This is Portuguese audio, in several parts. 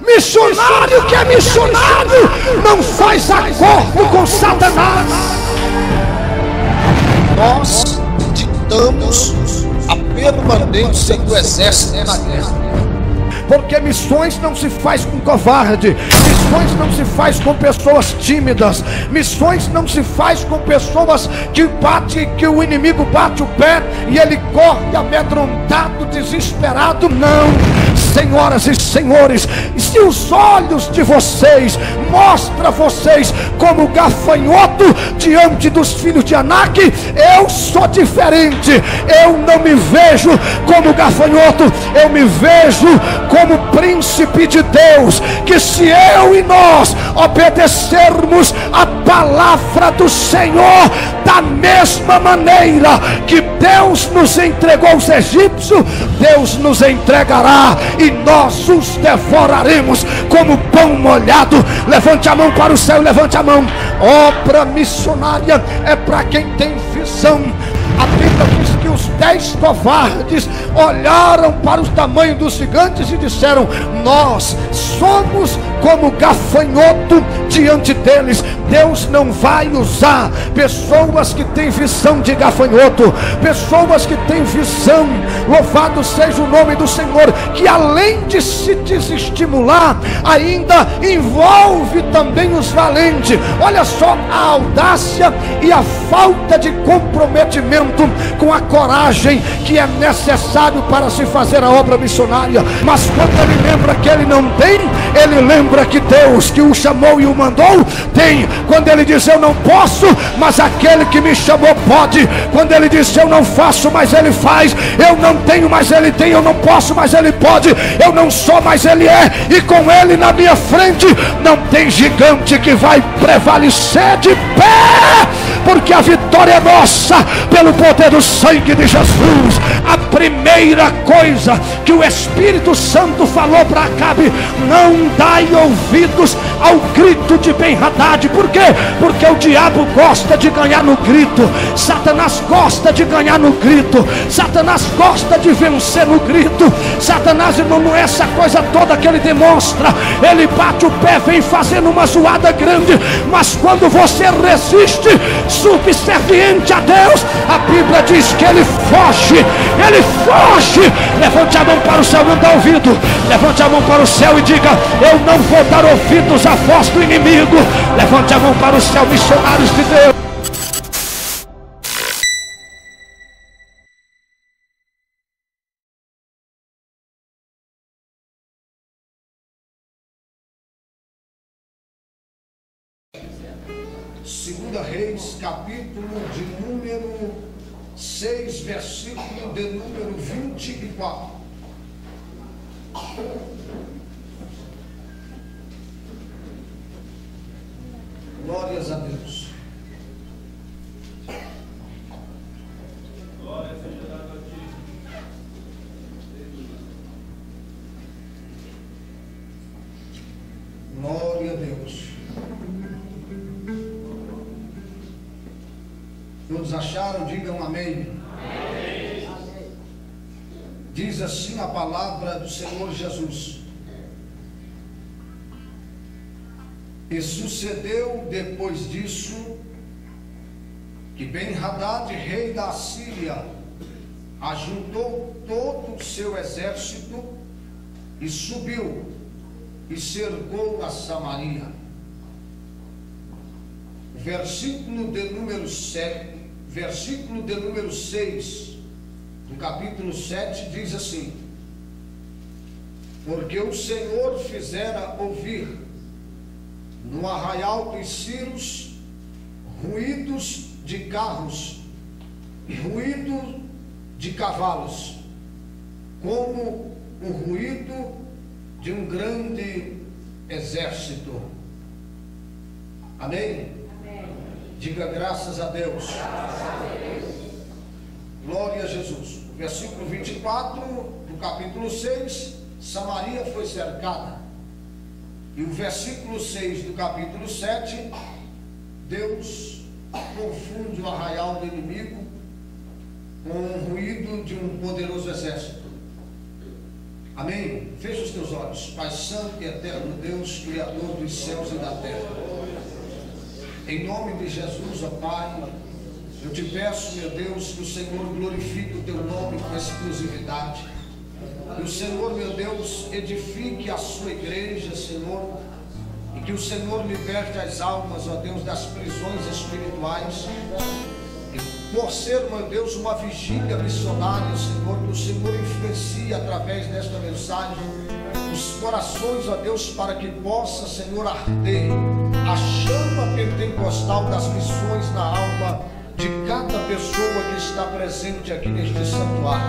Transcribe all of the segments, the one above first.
Missionário que é missionário não faz acordo com Satanás. Nós ditamos a permanência do exército na guerra. Porque missões não se faz com covarde, missões não se faz com pessoas tímidas, missões não se faz com pessoas que o inimigo bate o pé e ele corre amedrontado, desesperado. Não, senhoras e senhores, se os olhos de vocês mostram vocês como gafanhoto diante dos filhos de Anak, eu sou diferente. Eu não me vejo como gafanhoto, eu me vejo como príncipe de Deus, que se eu e nós obedecermos a palavra do Senhor da mesma maneira que Deus nos entregou os egípcios, Deus nos entregará e nós os devoraremos como pão molhado. Levante a mão para o céu, levante a mão. Obra missionária é para quem tem visão. A Bíblia diz que os 10 covardes olharam para o tamanho dos gigantes e disseram: nós somos como gafanhoto diante deles. Deus não vai usar pessoas que têm visão de gafanhoto, pessoas que têm visão, louvado seja o nome do Senhor, que além de se desestimular, ainda envolve também os valentes. Olha só a audácia e a falta de comprometimento com a coragem que é necessário para se fazer a obra missionária. Mas quando ele lembra que ele não tem, ele lembra que Deus que o chamou e o mandou tem. Quando ele diz eu não posso, mas aquele que me chamou pode. Quando ele diz eu não faço, mas ele faz. Eu não tenho, mas ele tem. Eu não posso, mas ele pode. Eu não sou, mas ele é. E com ele na minha frente não tem gigante que vai prevalecer de pé, porque a vitória é nossa pelo poder do sangue de Jesus. A primeira coisa que o Espírito Santo falou para Acabe: não dai ouvidos ao grito de Ben-Hadad. Por quê? Porque o diabo gosta de ganhar no grito, Satanás gosta de ganhar no grito, Satanás gosta de vencer no grito. Satanás, irmão, não é essa coisa toda que ele demonstra. Ele bate o pé, vem fazendo uma zoada grande, mas quando você resiste, subserviente a Deus, a Bíblia diz que ele foge, ele foge. Levante a mão para o céu, não dá ouvido. Levante a mão para o céu e diga: eu não vou dar ouvidos à voz do inimigo. Levante a mão para o céu, missionários de Deus. Segunda Reis, capítulo de número 6, versículo de número 24. Glórias a Deus. Glória seja dada a ti. Glória a Deus. Todos acharam? Digam amém. Amém. Diz assim a palavra do Senhor Jesus: e sucedeu depois disso que Ben-Hadad, rei da Assíria, ajuntou todo o seu exército e subiu e cercou a Samaria. Versículo de número 6 do capítulo 7 diz assim: porque o Senhor fizera ouvir no arraial dos Círios ruídos de carros e ruído de cavalos, como o ruído de um grande exército. Amém? Amém. Diga graças a Deus. Graças a Deus. Glória a Jesus. Versículo 24 do capítulo 6, Samaria foi cercada. E o versículo 6 do capítulo 7, Deus confunde o arraial do inimigo com o ruído de um poderoso exército. Amém? Feche os teus olhos. Pai santo e eterno Deus, Criador dos céus e da terra, em nome de Jesus, ó Pai, eu te peço, meu Deus, que o Senhor glorifique o teu nome com exclusividade, que o Senhor, meu Deus, edifique a sua igreja, Senhor, e que o Senhor liberte as almas, ó Deus, das prisões espirituais. E por ser, meu Deus, uma vigília missionária, Senhor, que o Senhor influencie através desta mensagem os corações, ó Deus, para que possa, Senhor, arder a chama pentecostal das missões na alma de cada pessoa que está presente aqui neste santuário.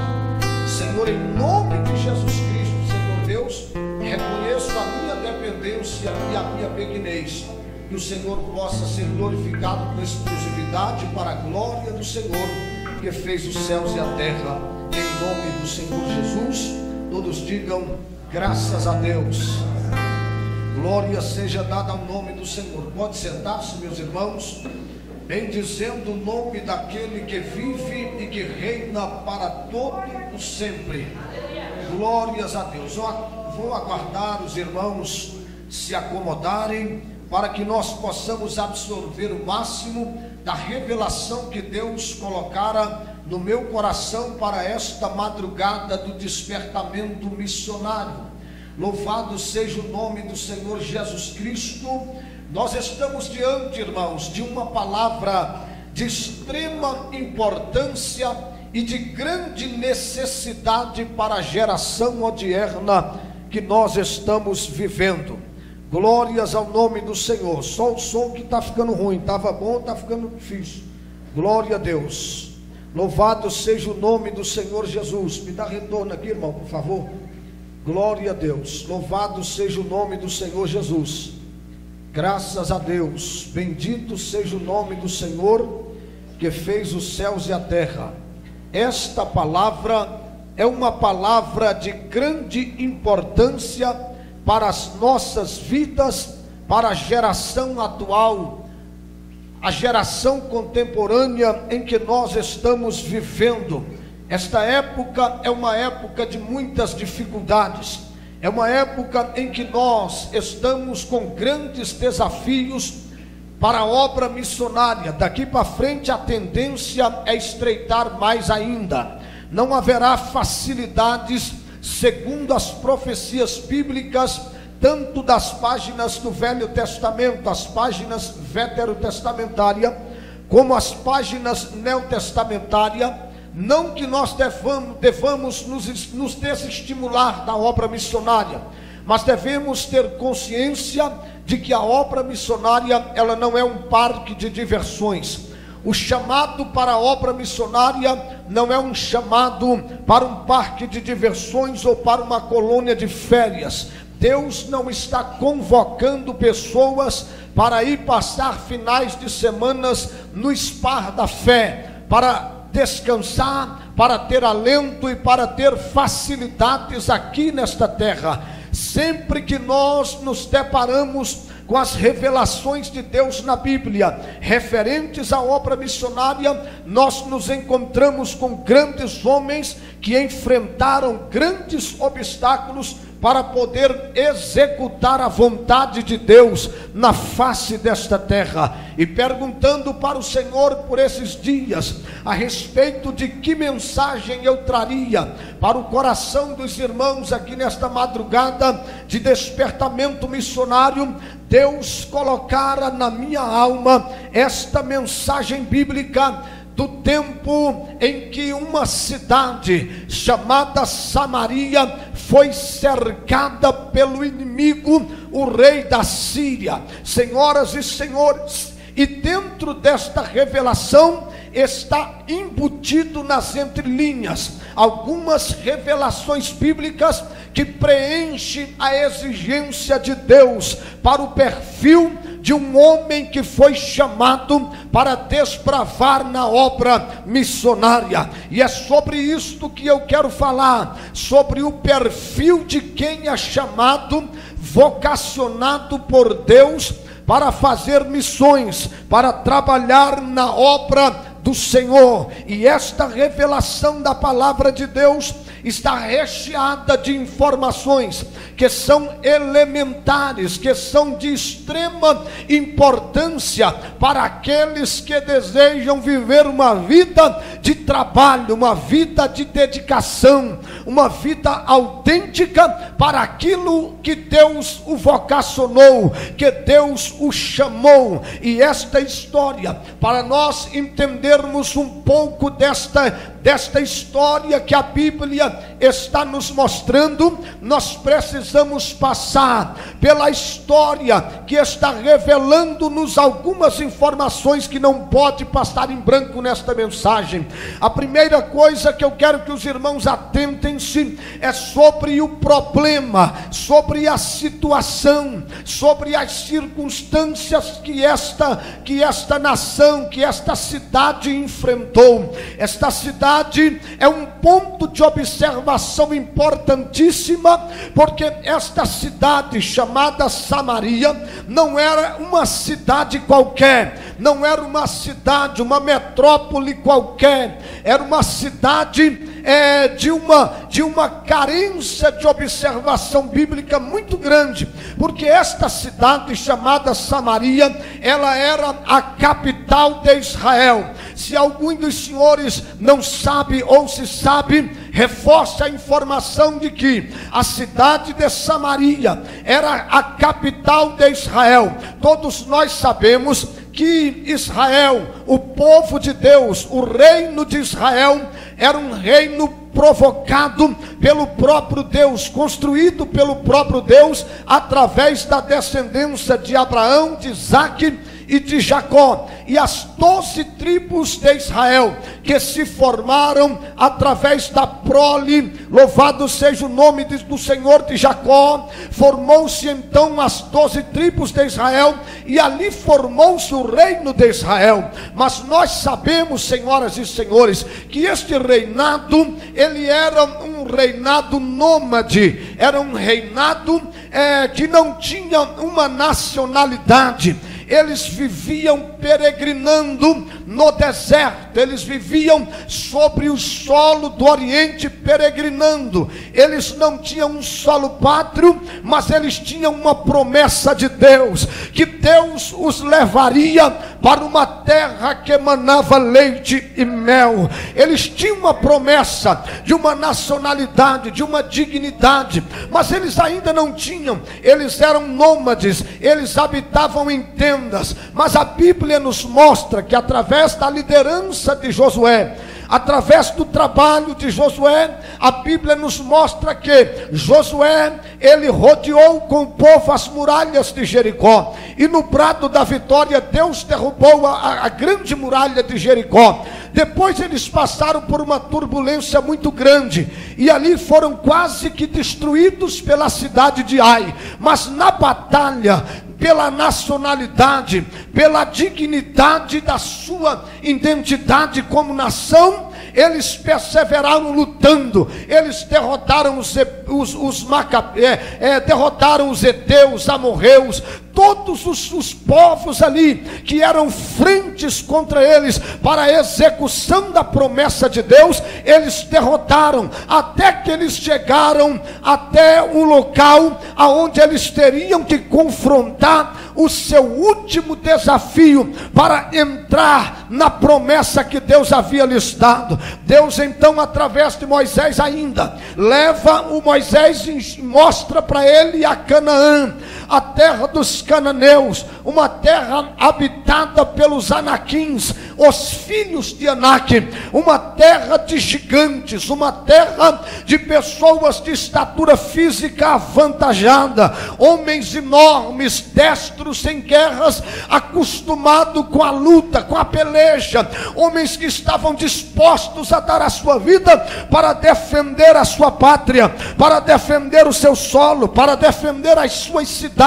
Senhor, em nome de Jesus Cristo, Senhor Deus, reconheço a minha dependência e a minha pequenez. Que o Senhor possa ser glorificado com exclusividade para a glória do Senhor, que fez os céus e a terra. Em nome do Senhor Jesus, todos digam graças a Deus. Glória seja dada ao nome do Senhor. Pode sentar-se, meus irmãos, bendizendo o nome daquele que vive e que reina para todo o sempre. Glórias a Deus. Eu vou aguardar os irmãos se acomodarem, para que nós possamos absorver o máximo da revelação que Deus colocara no meu coração para esta madrugada do despertamento missionário. Louvado seja o nome do Senhor Jesus Cristo. Nós estamos diante, irmãos, de uma palavra de extrema importância e de grande necessidade para a geração odierna que nós estamos vivendo. Glórias ao nome do Senhor. Só o som que está ficando ruim. Estava bom, está ficando difícil. Glória a Deus. Louvado seja o nome do Senhor Jesus. Me dá retorno aqui, irmão, por favor. Glória a Deus. Louvado seja o nome do Senhor Jesus. Graças a Deus. Bendito seja o nome do Senhor, que fez os céus e a terra. Esta palavra é uma palavra de grande importância para as nossas vidas, para a geração atual, a geração contemporânea em que nós estamos vivendo. Esta época é uma época de muitas dificuldades, é uma época em que nós estamos com grandes desafios para a obra missionária. Daqui para frente a tendência é estreitar mais ainda. Não haverá facilidades, segundo as profecias bíblicas, tanto das páginas do Velho Testamento, as páginas veterotestamentárias, como as páginas neotestamentárias. Não que nós devamos nos desestimular da obra missionária, mas devemos ter consciência de que a obra missionária, ela não é um parque de diversões. O chamado para a obra missionária não é um chamado para um parque de diversões ou para uma colônia de férias. Deus não está convocando pessoas para ir passar finais de semanas no spa da fé, para descansar, para ter alento e para ter facilidades aqui nesta terra. Sempre que nós nos deparamos com as revelações de Deus na Bíblia referentes à obra missionária, nós nos encontramos com grandes homens que enfrentaram grandes obstáculos para poder executar a vontade de Deus na face desta terra. E perguntando para o Senhor por esses dias a respeito de que mensagem eu traria para o coração dos irmãos aqui nesta madrugada de despertamento missionário, Deus colocara na minha alma esta mensagem bíblica do tempo em que uma cidade chamada Samaria foi cercada pelo inimigo, o rei da Síria. Senhoras e senhores, e dentro desta revelação está embutido nas entrelinhas algumas revelações bíblicas que preenchem a exigência de Deus para o perfil de um homem que foi chamado para desbravar na obra missionária. E é sobre isto que eu quero falar, sobre o perfil de quem é chamado, vocacionado por Deus para fazer missões, para trabalhar na obra do Senhor. E esta revelação da palavra de Deus, está recheada de informações que são elementares, que são de extrema importância para aqueles que desejam viver uma vida de trabalho, uma vida de dedicação, uma vida autêntica para aquilo que Deus o vocacionou, que Deus o chamou. E esta história, para nós entendermos um pouco desta história que a Bíblia está nos mostrando, nós precisamos passar pela história que está revelando-nos algumas informações que não pode passar em branco nesta mensagem. A primeira coisa que eu quero que os irmãos atentem-se é sobre o problema, sobre a situação, sobre as circunstâncias que esta nação, que esta cidade enfrentou. Esta cidade é um ponto de observação importantíssima, porque esta cidade chamada Samaria não era uma cidade qualquer, não era uma cidade, uma metrópole qualquer, era uma cidade de uma carência de observação bíblica muito grande, porque esta cidade chamada Samaria, ela era a capital de Israel. Se algum dos senhores não sabe ou se sabe, reforce a informação de que a cidade de Samaria era a capital de Israel. Todos nós sabemos que Israel, o povo de Deus, o reino de Israel, era um reino provocado pelo próprio Deus, construído pelo próprio Deus, através da descendência de Abraão, de Isaque e de Jacó, e as 12 tribos de Israel que se formaram através da prole, louvado seja o nome do Senhor, de Jacó. Formou-se então as 12 tribos de Israel, e ali formou-se o reino de Israel. Mas nós sabemos, senhoras e senhores, que este reinado, ele era um reinado nômade, era um reinado que não tinha uma nacionalidade. Eles viviam peregrinando no deserto, eles viviam sobre o solo do Oriente peregrinando. Eles não tinham um solo pátrio, mas eles tinham uma promessa de Deus, que Deus os levaria para uma terra que emanava leite e mel. Eles tinham uma promessa de uma nacionalidade, de uma dignidade, mas eles ainda não tinham. Eles eram nômades, eles habitavam em tendas. Mas a Bíblia nos mostra que através da liderança de Josué, através do trabalho de Josué, a Bíblia nos mostra que Josué, ele rodeou com o povo as muralhas de Jericó, e no brado da vitória Deus derrubou a grande muralha de Jericó. Depois eles passaram por uma turbulência muito grande, e ali foram quase que destruídos pela cidade de Ai. Mas na batalha pela nacionalidade, pela dignidade da sua identidade como nação, eles perseveraram lutando. Eles derrotaram derrotaram os heteus, amorreus, todos os povos ali que eram frentes contra eles para a execução da promessa de Deus. Eles derrotaram, até que eles chegaram até um local aonde eles teriam que confrontar o seu último desafio para entrar na promessa que Deus havia lhes dado. Deus então, através de Moisés ainda, leva o Moisés e mostra para ele a Canaã, a terra dos cananeus, uma terra habitada pelos anaquins, os filhos de Anak, uma terra de gigantes, uma terra de pessoas de estatura física avantajada, homens enormes, destros em guerras, acostumados com a luta, com a peleja, homens que estavam dispostos a dar a sua vida para defender a sua pátria, para defender o seu solo, para defender as suas cidades.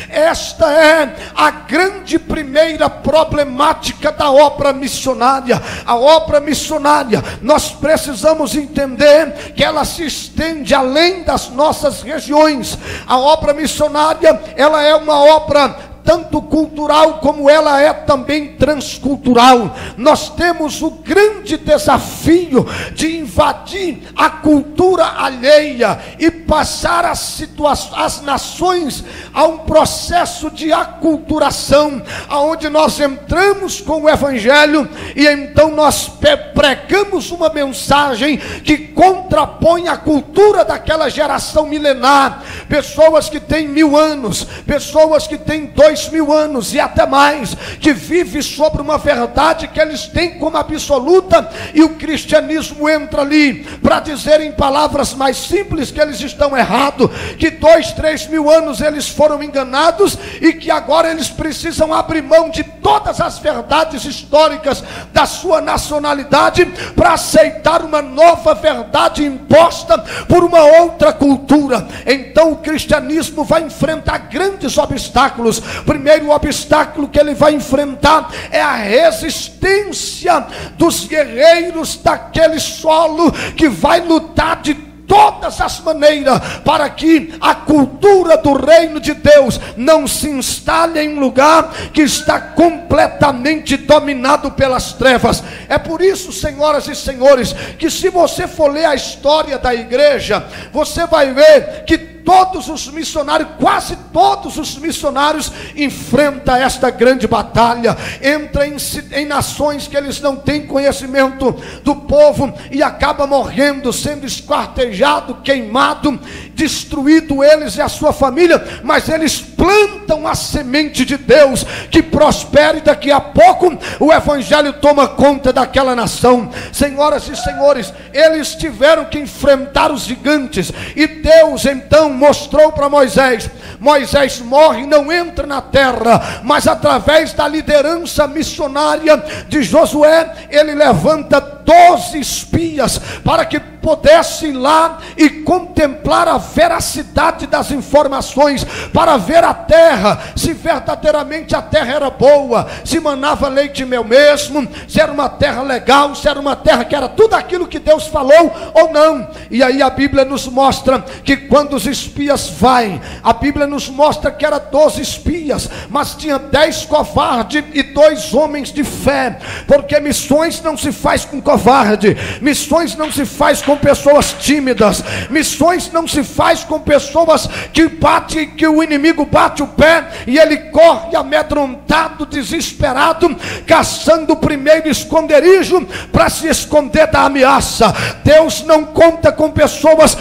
Esta é a grande primeira problemática da obra missionária. A obra missionária, nós precisamos entender que ela se estende além das nossas regiões. A obra missionária, ela é uma obra tanto cultural como ela é também transcultural. Nós temos o grande desafio de invadir a cultura alheia e passar as nações a um processo de aculturação, aonde nós entramos com o evangelho e então nós pregamos uma mensagem que contrapõe a cultura daquela geração milenar, pessoas que têm 1000 anos, pessoas que têm 2000 anos e até mais, que vivem sobre uma verdade que eles têm como absoluta, e o cristianismo entra ali para dizer em palavras mais simples que eles estão errados, que 2-3 mil anos eles foram enganados e que agora eles precisam abrir mão de todas as verdades históricas da sua nacionalidade para aceitar uma nova verdade imposta por uma outra cultura. Então o cristianismo vai enfrentar grandes obstáculos. Primeiro obstáculo que ele vai enfrentar é a resistência dos guerreiros daquele solo, que vai lutar de todas as maneiras para que a cultura do reino de Deus não se instale em um lugar que está completamente dominado pelas trevas. É por isso, senhoras e senhores, que se você for ler a história da igreja, você vai ver que todos os missionários, quase todos os missionários, enfrentam esta grande batalha, entra em nações que eles não têm conhecimento do povo e acaba morrendo, sendo esquartejado, queimado, destruído eles e a sua família, mas eles plantam a semente de Deus que prospera, e daqui a pouco o evangelho toma conta daquela nação. Senhoras e senhores, eles tiveram que enfrentar os gigantes, e Deus então mostrou para Moisés. Moisés morre, não entra na terra, mas através da liderança missionária de Josué, ele levanta 12 espias para que pudesse ir lá e contemplar a veracidade das informações, para ver a terra, se verdadeiramente a terra era boa, se manava leite e mel mesmo, se era uma terra legal, se era uma terra que era tudo aquilo que Deus falou ou não. E aí a Bíblia nos mostra que quando os espias vai, a Bíblia nos mostra que era 12 espias, mas tinha 10 covardes e 2 homens de fé, porque missões não se faz com covarde, missões não se faz com pessoas tímidas, missões não se faz com pessoas que o inimigo bate o pé e ele corre amedrontado, desesperado, caçando o primeiro esconderijo para se esconder da ameaça. Deus não conta com pessoas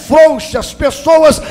frouxas, pessoas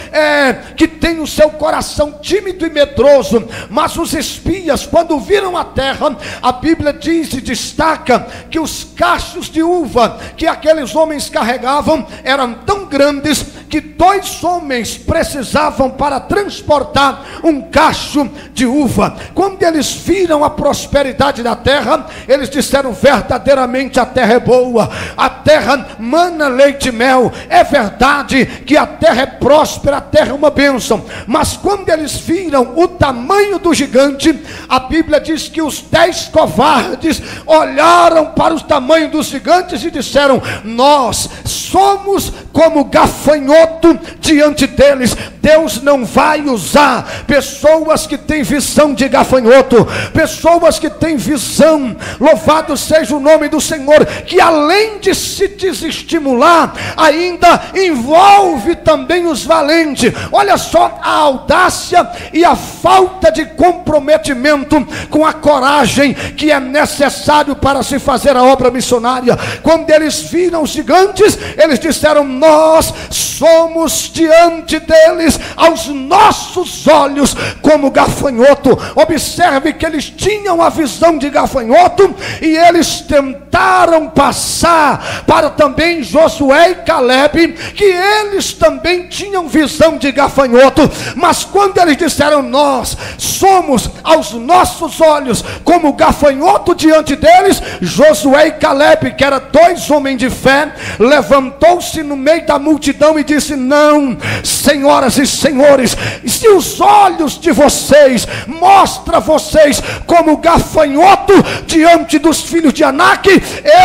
que têm o seu coração tímido e medroso, mas os espias, quando viram a terra, a Bíblia diz e destaca que os cachos de uva que aqueles homens carregavam eram tão grandes que 2 homens precisavam para transportar um cacho de uva. Quando eles viram a prosperidade da terra, eles disseram: verdadeiramente a terra é boa, a terra mana leite e mel. É verdade que a terra é próspera, a terra é uma bênção, mas quando eles viram o tamanho do gigante, a Bíblia diz que os 10 covardes olharam para o tamanho dos gigantes e disseram: nós somos como gafanhoto diante deles. Deus não vai usar pessoas que têm visão de gafanhoto, pessoas que têm visão, louvado seja o nome do Senhor, que além de se desestimular, ainda envolve também os valentes. Olha só a audácia e a falta de comprometimento com a coragem que é necessário para se fazer a obra missionária. Quando eles viram os gigantes, eles disseram: nós somos diante deles, aos nossos olhos, como gafanhoto. Observe que eles tinham a visão de gafanhoto, e eles tentaram passar para também Josué e Calebe, que eles também tinham visão de gafanhoto, mas quando eles disseram: nós somos aos nossos olhos como gafanhoto diante deles, Josué e Calebe, que eram 2 homens de fé, levantou-se no meio da multidão e disse: não, senhoras e senhores, se os olhos de vocês mostram vocês como gafanhoto diante dos filhos de Anak,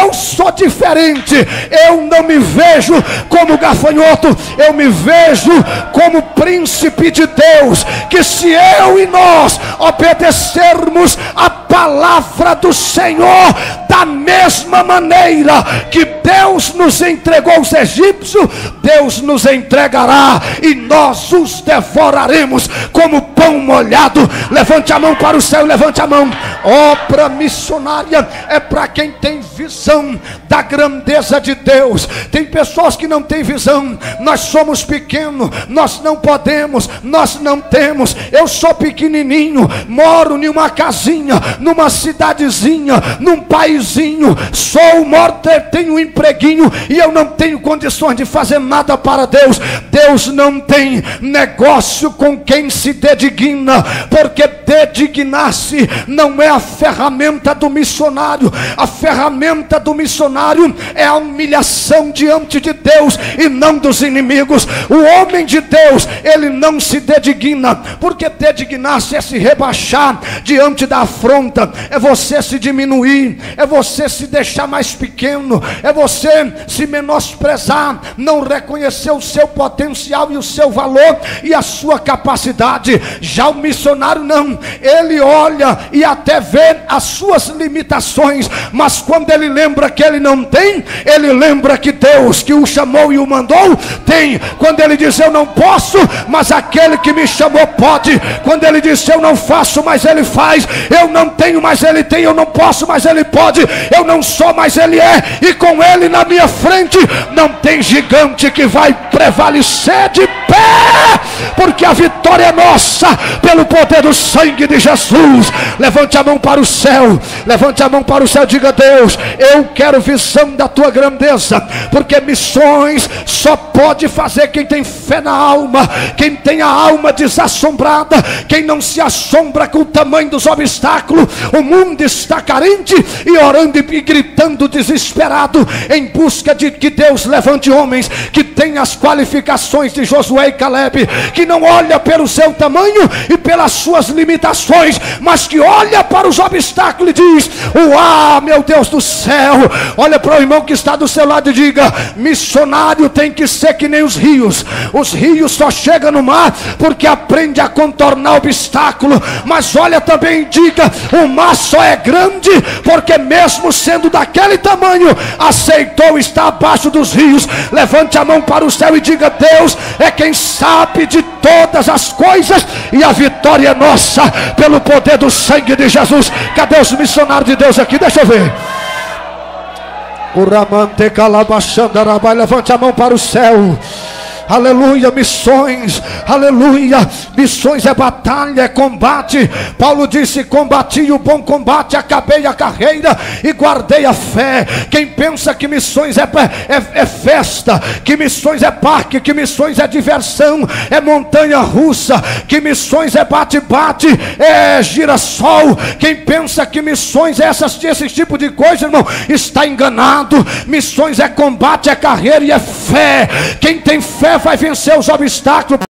eu sou diferente. Eu não me vejo como gafanhoto, eu me vejo como príncipe de Deus, que se eu e nós obedecermos a palavra do Senhor da mesma maneira que Deus nos entregou os egípcios, Deus nos entregará e nós os devoraremos como pão molhado. Levante a mão para o céu, levante a mão. Obra missionária é para quem tem visão da grandeza de Deus. Tem pessoas que não têm visão. Nós somos pequenos, nós não podemos, nós não temos. Eu sou pequenininho, moro em uma casinha, numa cidadezinha, num paizinho, sou morto, tenho um empreguinho e eu não tenho condições de fazer nada para Deus. Deus não tem negócio com quem se dedigna, porque dedignar-se não é a ferramenta do missionário. A ferramenta do missionário é a humilhação diante de Deus e não dos inimigos. O homem de Deus, ele não se dedigna, porque dedignar-se é se rebaixar diante da afronta, é você se diminuir, é você se deixar mais pequeno, é você se menosprezar, não reconhecer o seu potencial e o seu valor e a sua capacidade. Já o missionário não, ele olha e até vê as suas limitações, mas quando ele lembra que ele não tem, ele lembra que Deus que o chamou e o mandou tem. Quando ele diz eu não posso, mas aquele que me chamou pode. Quando ele diz eu não faço, mas ele faz. Eu não tenho, mas ele tem. Eu não posso, mas ele pode. Eu não sou, mas ele é. E com ele na minha frente não tem gigante que vai prevalecer de pé, porque a vitória é nossa pelo poder do sangue de Jesus. Levante a mão para o céu, levante a mão para o céu, diga: Deus, eu quero visão da tua grandeza, porque missões só pode fazer quem tem fé na alma, quem tem a alma desassombrada, quem não se assombra com o tamanho dos obstáculos. O mundo está carente e orando e gritando desesperado em busca de que Deus levante homens que tenham as qualificações de Josué e Caleb, que não olha pelo seu tamanho e pelas suas limitações, mas que olha para os obstáculos e diz: uau, meu Deus do céu. Olha para o irmão que está do seu lado e diga: missionário tem que ser que nem os rios. Os rios só chegam no mar porque aprende a contornar obstáculo. Mas olha também e diga: o mar só é grande porque mesmo sendo daquele tamanho, aceitou estar abaixo dos rios. Levante a mão para o céu e diga: Deus é quem sabe de todas as coisas e a vitória é nossa pelo poder do sangue de Jesus. Cadê os missionários de Deus aqui? Deixa eu ver. Levante a mão para o céu. Aleluia, missões, aleluia, missões é batalha, é combate. Paulo disse: combati o bom combate, acabei a carreira e guardei a fé. Quem pensa que missões é festa, que missões é parque, que missões é diversão, é montanha russa, que missões é bate-bate, é girassol, quem pensa que missões é esse tipo de coisa, irmão, está enganado. Missões é combate, é carreira e é fé. Quem tem fé vai vencer os obstáculos.